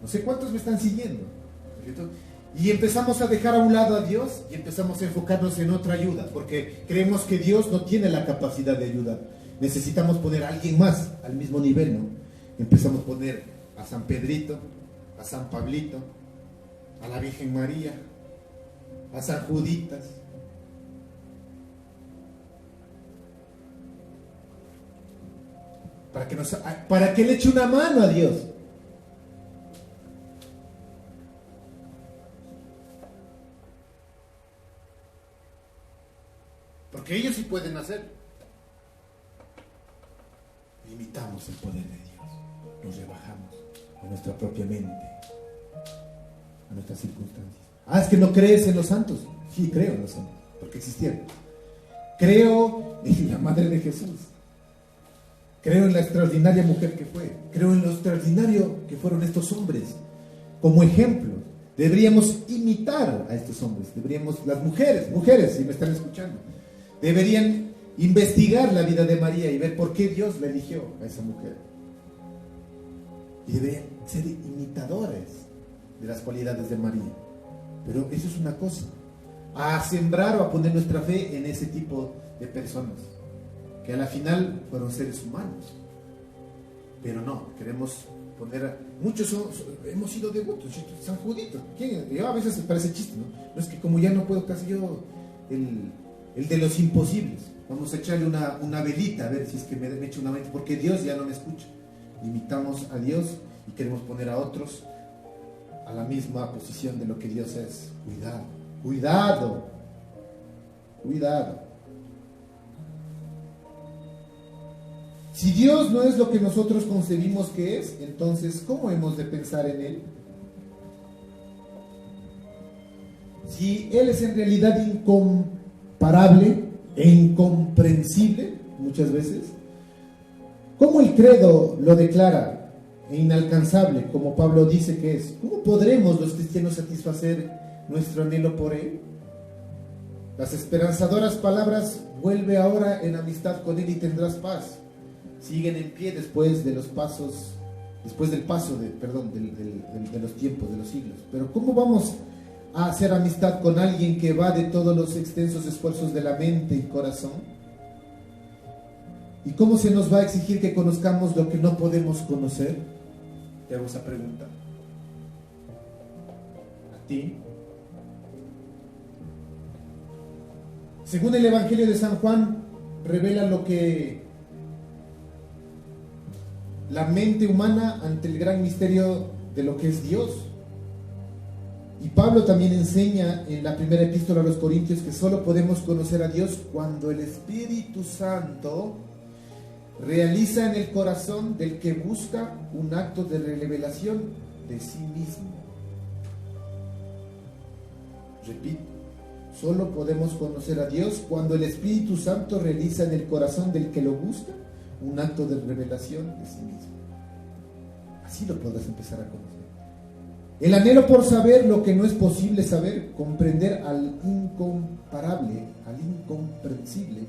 Speaker 2: No sé cuántos me están siguiendo, ¿no es cierto? Y empezamos a dejar a un lado a Dios y empezamos a enfocarnos en otra ayuda, porque creemos que Dios no tiene la capacidad de ayudar. Necesitamos poner a alguien más al mismo nivel, ¿no? Empezamos a poner a San Pedrito, a San Pablito, a la Virgen María, a San Juditas. Para que le eche una mano a Dios. Porque ellos sí pueden hacer. Limitamos el poder de Dios, nos rebajamos a nuestra propia mente, a nuestras circunstancias. Es que no crees en los santos. Sí, creo en los santos, porque existieron. Creo en la Madre de Jesús, creo en la extraordinaria mujer que fue, creo en lo extraordinario que fueron estos hombres como ejemplo. Deberíamos imitar a estos hombres, las mujeres, si me están escuchando, deberían investigar la vida de María y ver por qué Dios la eligió a esa mujer. Y deberían ser imitadores de las cualidades de María. Pero eso es una cosa, a sembrar o a poner nuestra fe en ese tipo de personas, que a la final fueron seres humanos. Pero no, queremos poner muchos hemos sido devotos. San Juditas, yo a veces parece chiste, ¿no? No es que como ya no puedo casi yo, el de los imposibles, vamos a echarle una velita a ver si es que me echo una velita, porque Dios ya no me escucha. Limitamos a Dios y queremos poner a otros a la misma posición de lo que Dios es. Cuidado. Si Dios no es lo que nosotros concebimos que es, entonces ¿cómo hemos de pensar en Él? Si Él es en realidad incomparable e incomprensible muchas veces, ¿cómo el credo lo declara e inalcanzable, como Pablo dice que es? ¿Cómo podremos los cristianos satisfacer nuestro anhelo por Él? Las esperanzadoras palabras: vuelve ahora en amistad con Él y tendrás paz, siguen en pie después del paso de los tiempos, de los siglos. Pero ¿cómo vamos a hacer amistad con alguien que va de todos los extensos esfuerzos de la mente y corazón? ¿Y cómo se nos va a exigir que conozcamos lo que no podemos conocer? Te hago esa pregunta. ¿A ti? Según el Evangelio de San Juan, revela lo que la mente humana ante el gran misterio de lo que es Dios. Y Pablo también enseña en la primera epístola a los Corintios que solo podemos conocer a Dios cuando el Espíritu Santo realiza en el corazón del que busca un acto de revelación de sí mismo. Repito, solo podemos conocer a Dios cuando el Espíritu Santo realiza en el corazón del que lo busca un acto de revelación de sí mismo. Así lo podrás empezar a conocer. El anhelo por saber lo que no es posible saber, comprender al incomparable, al incomprensible,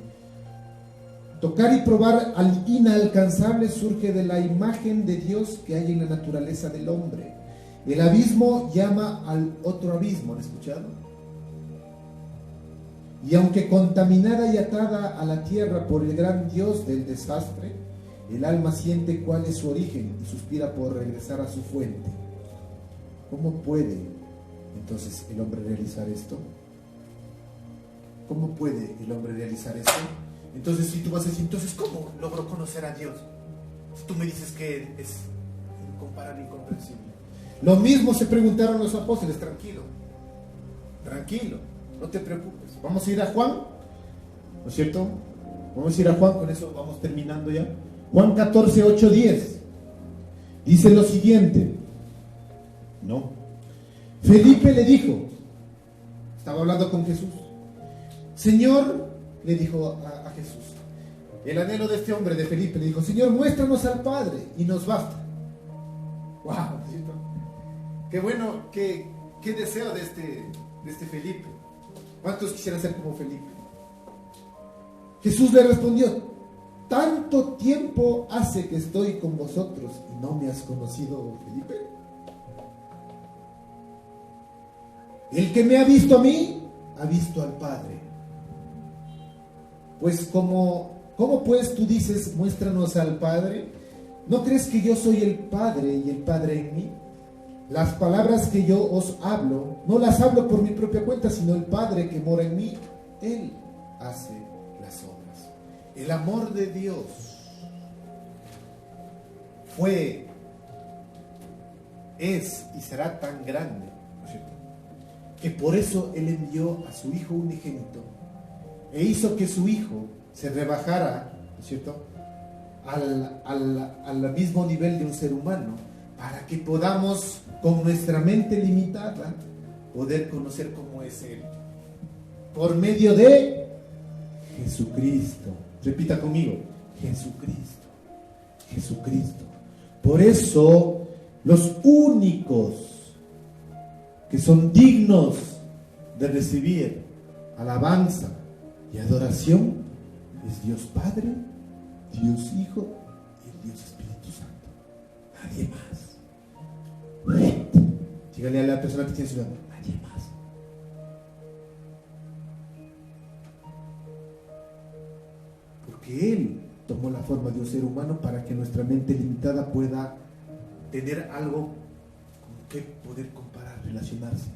Speaker 2: tocar y probar al inalcanzable surge de la imagen de Dios que hay en la naturaleza del hombre. El abismo llama al otro abismo, ¿han escuchado? Y aunque contaminada y atada a la tierra por el gran Dios del desastre, el alma siente cuál es su origen y suspira por regresar a su fuente. ¿Cómo puede entonces el hombre realizar esto? ¿Cómo puede el hombre realizar esto? Entonces, si tú vas a decir, entonces, ¿cómo logro conocer a Dios? Si tú me dices que es incomparable, incomprensible. Lo mismo se preguntaron los apóstoles. Tranquilo, no te preocupes. Vamos a ir a Juan, ¿no es cierto? Vamos a ir a Juan, con eso vamos terminando ya. Juan 14, 8, 10. Dice lo siguiente. No. Felipe le dijo, estaba hablando con Jesús. Señor, le dijo a Jesús, el anhelo de este hombre, de Felipe, le dijo, Señor, muéstranos al Padre y nos basta. ¡Wow! ¿Cierto? Qué bueno, qué deseo de este Felipe. ¿Cuántos quisieran ser como Felipe? Jesús le respondió, ¿tanto tiempo hace que estoy con vosotros y no me has conocido, Felipe? El que me ha visto a mí, ha visto al Padre. Pues ¿cómo pues tú dices, muéstranos al Padre? ¿No crees que yo soy el Padre y el Padre en mí? Las palabras que yo os hablo, no las hablo por mi propia cuenta, sino el Padre que mora en mí, Él hace las obras. El amor de Dios es y será tan grande, ¿no es cierto?, que por eso Él envió a su Hijo unigénito e hizo que su Hijo se rebajara, ¿no es cierto?, al mismo nivel de un ser humano, para que podamos, con nuestra mente limitada, poder conocer cómo es Él, por medio de Jesucristo. Repita conmigo, Jesucristo. Por eso, los únicos que son dignos de recibir alabanza y adoración es Dios Padre, Dios Hijo y el Dios Espíritu Santo. Nadie más. Dígale a la persona que tiene su lado, nadie más. Porque Él tomó la forma de un ser humano para que nuestra mente limitada pueda tener algo con que poder comparar, relacionarse.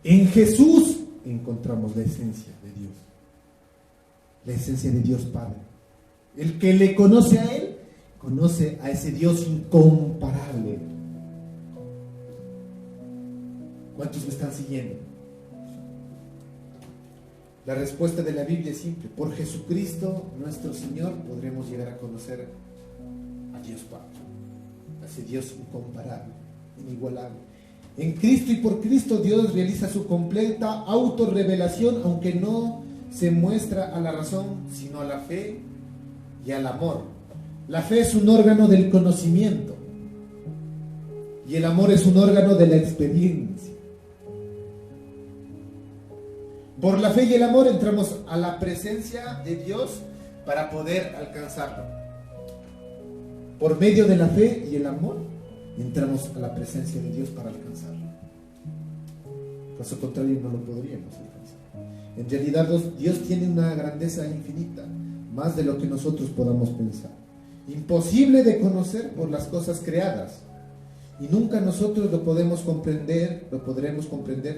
Speaker 2: En Jesús encontramos la esencia de Dios, la esencia de Dios Padre. El que le conoce a Él, conoce a ese Dios incomparable. ¿Cuántos me están siguiendo? La respuesta de la Biblia es simple. Por Jesucristo nuestro Señor podremos llegar a conocer a Dios Padre, a ese Dios incomparable, inigualable. En Cristo y por Cristo Dios realiza su completa autorrevelación, aunque no se muestra a la razón, sino a la fe y al amor. La fe es un órgano del conocimiento y el amor es un órgano de la experiencia. Por la fe y el amor entramos a la presencia de Dios para poder alcanzarlo. Por medio de la fe y el amor entramos a la presencia de Dios para alcanzarlo. Caso contrario, no lo podríamos alcanzar. En realidad, Dios tiene una grandeza infinita, más de lo que nosotros podamos pensar. Imposible de conocer por las cosas creadas. Y nunca nosotros lo podremos comprender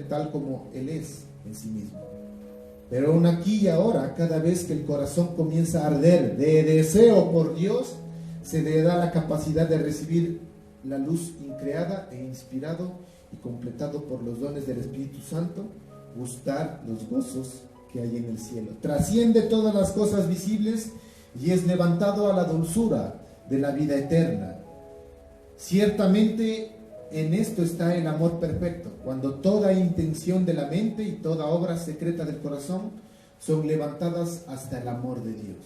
Speaker 2: tal como Él es en sí mismo. Pero aún aquí y ahora, cada vez que el corazón comienza a arder de deseo por Dios, se le da la capacidad de recibir la luz increada e inspirado y completado por los dones del Espíritu Santo, gustar los gozos que hay en el cielo. Trasciende todas las cosas visibles y es levantado a la dulzura de la vida eterna. Ciertamente en esto está el amor perfecto, cuando toda intención de la mente y toda obra secreta del corazón son levantadas hasta el amor de Dios.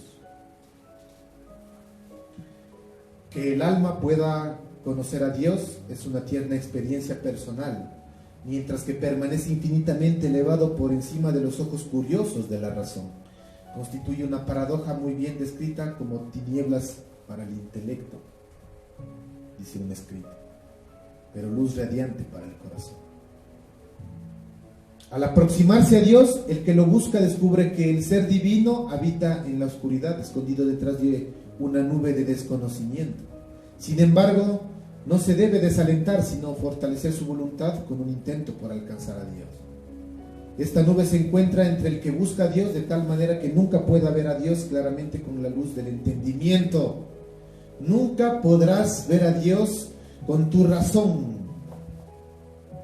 Speaker 2: Que el alma pueda conocer a Dios es una tierna experiencia personal, mientras que permanece infinitamente elevado por encima de los ojos curiosos de la razón. Constituye una paradoja muy bien descrita como tinieblas para el intelecto, dice un escrito, pero luz radiante para el corazón. Al aproximarse a Dios, el que lo busca descubre que el ser divino habita en la oscuridad, escondido detrás de una nube de desconocimiento. Sin embargo, no se debe desalentar, sino fortalecer su voluntad con un intento por alcanzar a Dios. Esta nube se encuentra entre el que busca a Dios de tal manera que nunca pueda ver a Dios claramente con la luz del entendimiento. Nunca podrás ver a Dios con tu razón.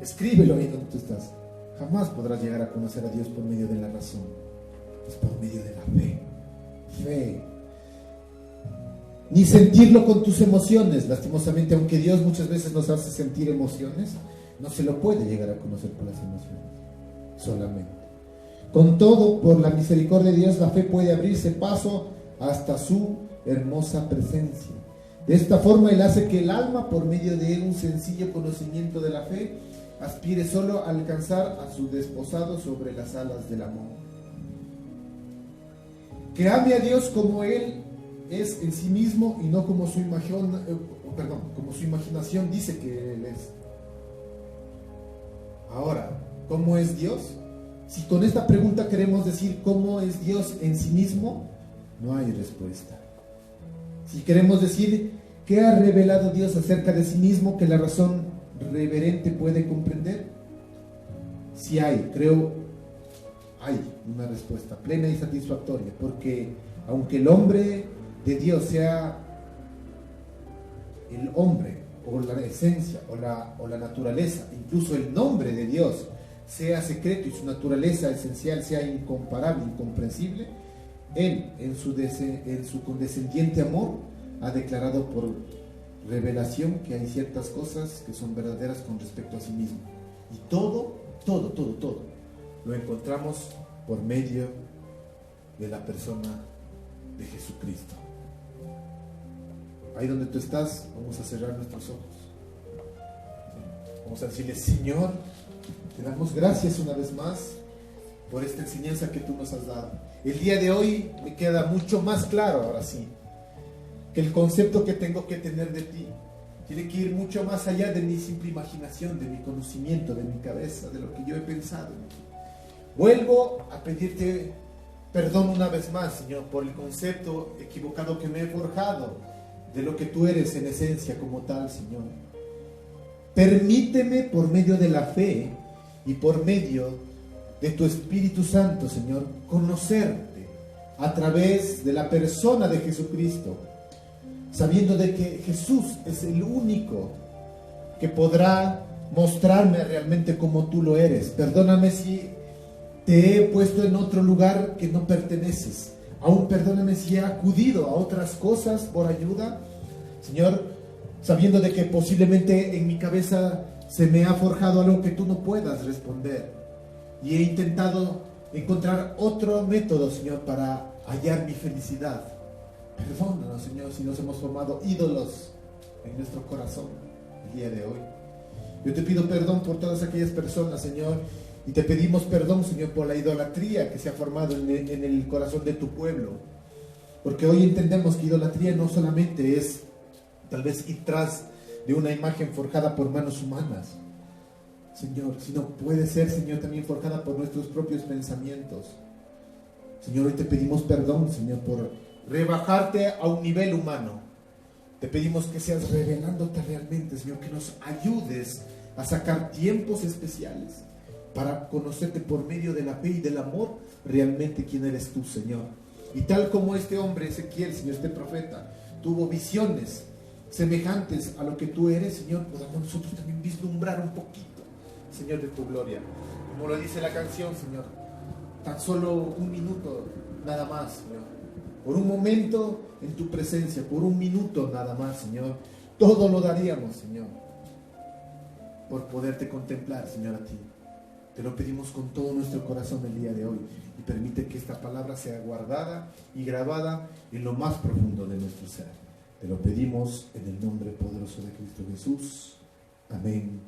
Speaker 2: Escríbelo ahí donde tú estás. Jamás podrás llegar a conocer a Dios por medio de la razón. Es por medio de la fe. Fe. Ni sentirlo con tus emociones. Lastimosamente, aunque Dios muchas veces nos hace sentir emociones, no se lo puede llegar a conocer por las emociones solamente. Con todo, por la misericordia de Dios, la fe puede abrirse paso hasta su hermosa presencia. De esta forma, Él hace que el alma, por medio de un sencillo conocimiento de la fe, aspire solo a alcanzar a su desposado sobre las alas del amor. Que ame a Dios como Él es en sí mismo y no como su imaginación dice que Él es. Ahora, ¿cómo es Dios? Si con esta pregunta queremos decir cómo es Dios en sí mismo, no hay respuesta. Si queremos decir qué ha revelado Dios acerca de sí mismo que la razón reverente puede comprender, sí hay una respuesta plena y satisfactoria, porque aunque el hombre de Dios sea el hombre o la esencia o la naturaleza, incluso el nombre de Dios sea secreto y su naturaleza esencial sea incomparable, incomprensible, Él en su condescendiente amor ha declarado por revelación que hay ciertas cosas que son verdaderas con respecto a sí mismo, y todo lo encontramos por medio de la persona de Jesucristo. Ahí donde tú estás, vamos a cerrar nuestros ojos. Vamos a decirle: Señor, te damos gracias una vez más por esta enseñanza que tú nos has dado. El día de hoy me queda mucho más claro, ahora sí, que el concepto que tengo que tener de ti tiene que ir mucho más allá de mi simple imaginación, de mi conocimiento, de mi cabeza, de lo que yo he pensado. Vuelvo a pedirte perdón una vez más, Señor, por el concepto equivocado que me he forjado de lo que tú eres en esencia como tal, Señor. Permíteme, por medio de la fe y por medio de tu Espíritu Santo, Señor, conocerte a través de la persona de Jesucristo, sabiendo de que Jesús es el único que podrá mostrarme realmente como tú lo eres. Perdóname si te he puesto en otro lugar que no perteneces. Aún perdóname si he acudido a otras cosas por ayuda, Señor, sabiendo de que posiblemente en mi cabeza se me ha forjado algo que tú no puedas responder, y he intentado encontrar otro método, Señor, para hallar mi felicidad. Perdónanos, Señor, si nos hemos formado ídolos en nuestro corazón el día de hoy. Yo te pido perdón por todas aquellas personas, Señor, y te pedimos perdón, Señor, por la idolatría que se ha formado en el corazón de tu pueblo. Porque hoy entendemos que idolatría no solamente es tal vez ir tras de una imagen forjada por manos humanas, Señor, sino puede ser, Señor, también forjada por nuestros propios pensamientos. Señor, hoy te pedimos perdón, Señor, por rebajarte a un nivel humano. Te pedimos que seas revelándote realmente, Señor, que nos ayudes a sacar tiempos especiales para conocerte por medio de la fe y del amor, realmente quién eres tú, Señor. Y tal como este hombre, Ezequiel, Señor, este profeta, tuvo visiones semejantes a lo que tú eres, Señor, podamos nosotros también vislumbrar un poquito, Señor, de tu gloria. Como lo dice la canción, Señor, tan solo un minuto, nada más, Señor. Por un momento en tu presencia, por un minuto nada más, Señor, todo lo daríamos, Señor, por poderte contemplar, Señor, a ti. Te lo pedimos con todo nuestro corazón el día de hoy y permite que esta palabra sea guardada y grabada en lo más profundo de nuestro ser. Te lo pedimos en el nombre poderoso de Cristo Jesús. Amén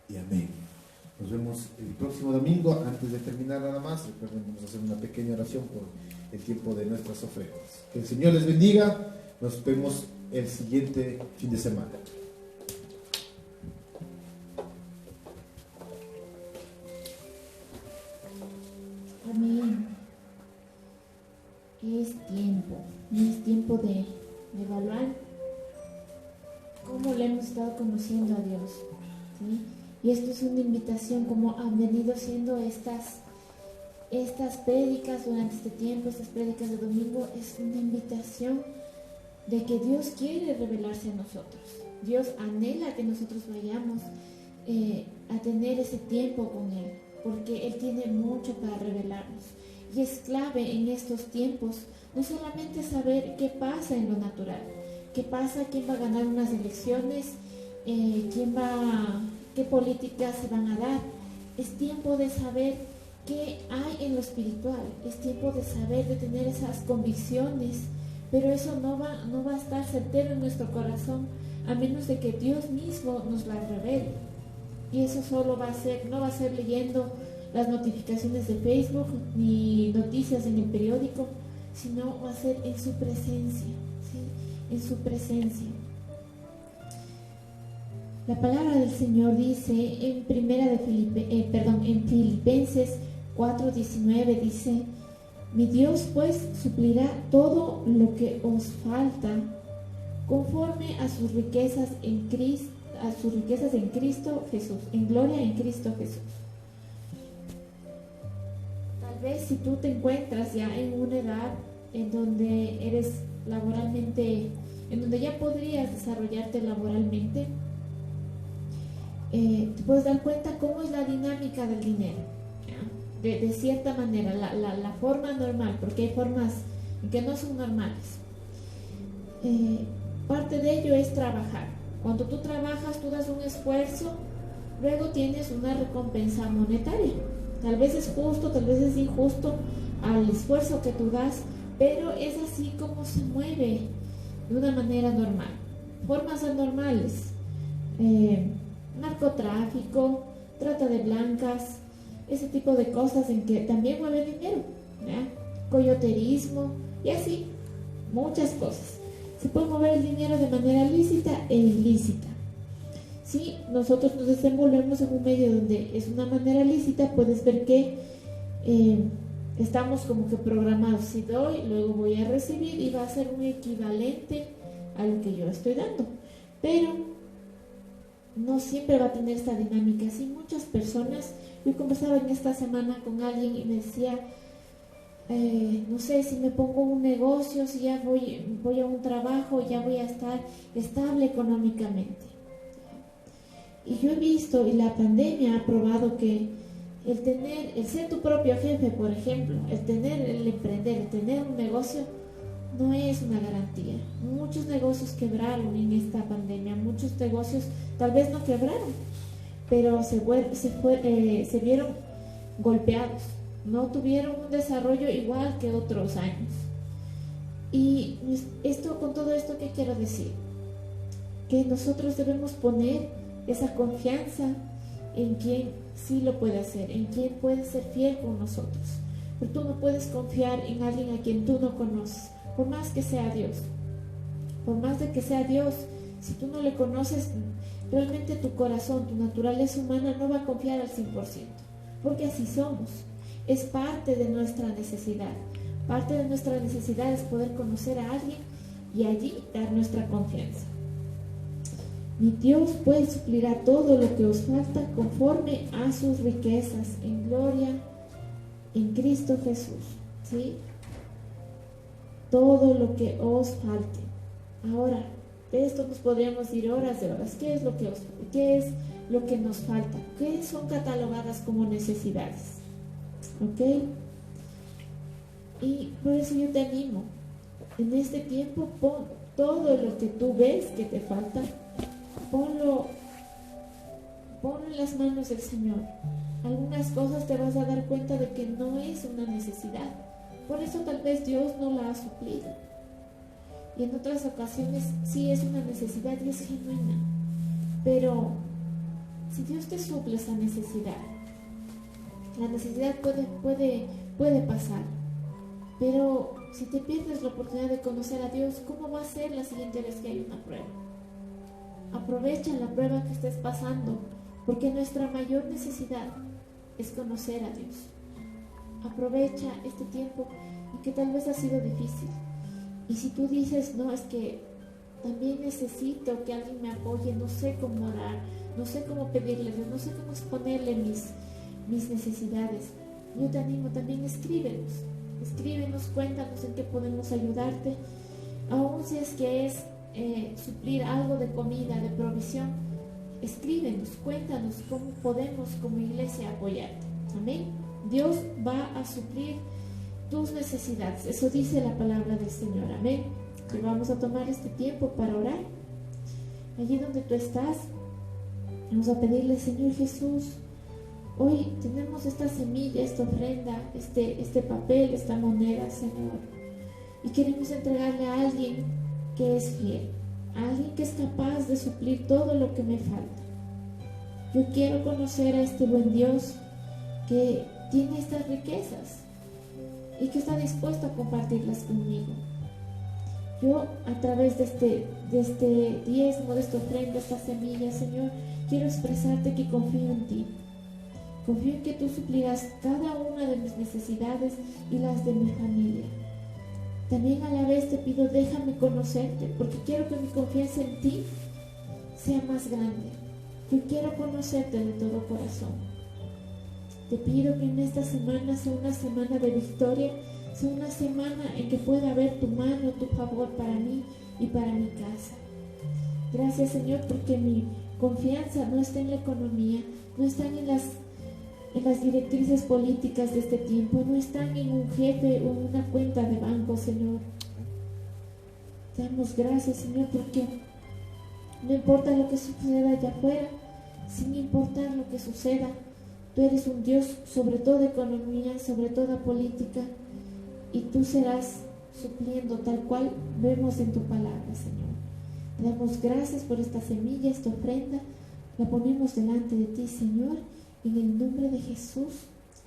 Speaker 2: y amén. Nos vemos el próximo domingo. Antes de terminar nada más, recuerden, vamos a hacer una pequeña oración por el tiempo de nuestras ofrendas. Que el Señor les bendiga. Nos vemos el siguiente fin de semana.
Speaker 3: Amén. Es tiempo de evaluar cómo le hemos estado conociendo a Dios, ¿sí? Y esto es una invitación, como han venido siendo estas prédicas durante este tiempo, estas prédicas de domingo, es una invitación de que Dios quiere revelarse a nosotros. Dios anhela que nosotros vayamos a tener ese tiempo con Él, porque Él tiene mucho para revelarnos. Y es clave en estos tiempos no solamente saber qué pasa en lo natural, qué pasa, quién va a ganar unas elecciones, qué políticas se van a dar. Es tiempo de saber qué hay en lo espiritual, es tiempo de saber, de tener esas convicciones, pero eso no va a estar certero en nuestro corazón a menos de que Dios mismo nos las revele. Y eso solo no va a ser leyendo las notificaciones de Facebook ni noticias en el periódico, sino va a ser en su presencia, ¿sí? En su presencia. La palabra del Señor dice en en Filipenses 4:19, dice: mi Dios pues suplirá todo lo que os falta conforme a sus riquezas en Cristo Jesús, en gloria en Cristo Jesús. Tal vez si tú te encuentras ya en una edad en donde eres laboralmente, en donde ya podrías desarrollarte laboralmente, te puedes dar cuenta cómo es la dinámica del dinero, ¿ya? De cierta manera, la forma normal, porque hay formas que no son normales. Parte de ello es trabajar. Cuando tú trabajas, tú das un esfuerzo, luego tienes una recompensa monetaria. Tal vez es justo, tal vez es injusto al esfuerzo que tú das, pero es así como se mueve de una manera normal. Formas anormales, narcotráfico, trata de blancas, ese tipo de cosas en que también mueve dinero, ¿ya? Coyoterismo y así, muchas cosas. Se puede mover el dinero de manera lícita e ilícita. Si nosotros nos desenvolvemos en un medio donde es una manera lícita, puedes ver que estamos como que programados. Si doy, luego voy a recibir y va a ser un equivalente a lo que yo estoy dando. Pero no siempre va a tener esta dinámica. Así muchas personas, yo conversaba en esta semana con alguien y me decía, no sé, si me pongo un negocio, si ya voy a un trabajo, ya voy a estar estable económicamente. Y yo he visto, y la pandemia ha probado que el ser tu propio jefe, por ejemplo, el emprender, el tener un negocio, no es una garantía. Muchos negocios quebraron en esta pandemia, muchos negocios tal vez no quebraron, pero se vieron golpeados, no tuvieron un desarrollo igual que otros años. Y con todo esto, ¿qué quiero decir? Que nosotros debemos poner esa confianza en quien sí lo puede hacer, en quien puede ser fiel con nosotros. Pero tú no puedes confiar en alguien a quien tú no conoces, por más que sea Dios. Por más de que sea Dios, si tú no le conoces, realmente tu corazón, tu naturaleza humana no va a confiar al 100%, porque así somos. Es parte de nuestra necesidad. Parte de nuestra necesidad es poder conocer a alguien y allí dar nuestra confianza. Mi Dios pues suplirá todo lo que os falta conforme a sus riquezas en gloria en Cristo Jesús. ¿Sí? Todo lo que os falte. Ahora, de esto nos podríamos ir horas de horas. ¿Qué es lo que nos falta? ¿Qué son catalogadas como necesidades? ¿Ok? Y por eso yo te animo. En este tiempo pon todo lo que tú ves que te falta, ponlo en las manos del Señor. Algunas cosas te vas a dar cuenta de que no es una necesidad. Por eso tal vez Dios no la ha suplido. Y en otras ocasiones sí es una necesidad y es genuina. Pero si Dios te suple esa necesidad, la necesidad puede pasar. Pero si te pierdes la oportunidad de conocer a Dios, ¿cómo va a ser la siguiente vez que hay una prueba? Aprovecha la prueba que estés pasando, porque nuestra mayor necesidad es conocer a Dios. Aprovecha este tiempo y que tal vez ha sido difícil. Y si tú dices, no, es que también necesito que alguien me apoye, no sé cómo orar, no sé cómo pedirle, no sé cómo exponerle mis necesidades, yo te animo también, escríbenos, cuéntanos en qué podemos ayudarte, aun si es que es suplir algo de comida, de provisión. Escríbenos, cuéntanos cómo podemos como iglesia apoyarte. Amén. Dios va a suplir tus necesidades. Eso dice la palabra del Señor. Amén. Y vamos a tomar este tiempo para orar. Allí donde tú estás, vamos a pedirle, Señor Jesús, hoy tenemos esta semilla, esta ofrenda, este papel, esta moneda, Señor, y queremos entregarle a alguien que es fiel, a alguien que es capaz de suplir todo lo que me falta. Yo quiero conocer a este buen Dios que tiene estas riquezas y que está dispuesto a compartirlas conmigo. Yo, a través de este diezmo, de esta ofrenda, esta semilla, Señor, quiero expresarte que confío en ti. Confío en que tú suplirás cada una de mis necesidades y las de mi familia. También a la vez te pido, déjame conocerte, porque quiero que mi confianza en ti sea más grande. Yo quiero conocerte de todo corazón. Te pido que en esta semana sea una semana de victoria, sea una semana en que pueda ver tu mano, tu favor para mí y para mi casa. Gracias, Señor, porque mi confianza no está en la economía, no está en las directrices políticas de este tiempo, no están en un jefe o en una cuenta de banco, Señor. Te damos gracias, Señor, porque no importa lo que suceda allá afuera, sin importar lo que suceda, tú eres un Dios sobre toda economía, sobre toda política, y tú serás supliendo tal cual vemos en tu palabra, Señor. Te damos gracias por esta semilla, esta ofrenda, la ponemos delante de ti, Señor, en el nombre de Jesús.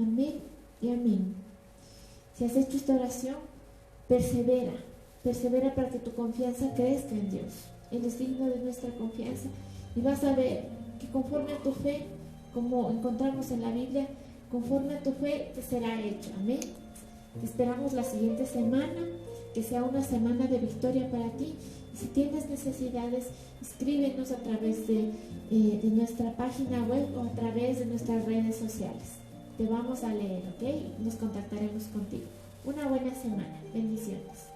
Speaker 3: Amén y amén. Si has hecho esta oración, persevera para que tu confianza crezca en Dios. Él es digno de nuestra confianza, y vas a ver que conforme a tu fe, como encontramos en la Biblia, conforme a tu fe te será hecho. Amén. Te esperamos la siguiente semana, que sea una semana de victoria para ti. Y si tienes necesidades, escríbenos a través de nuestra página web o a través de nuestras redes sociales. Te vamos a leer, ¿ok? Nos contactaremos contigo. Una buena semana. Bendiciones.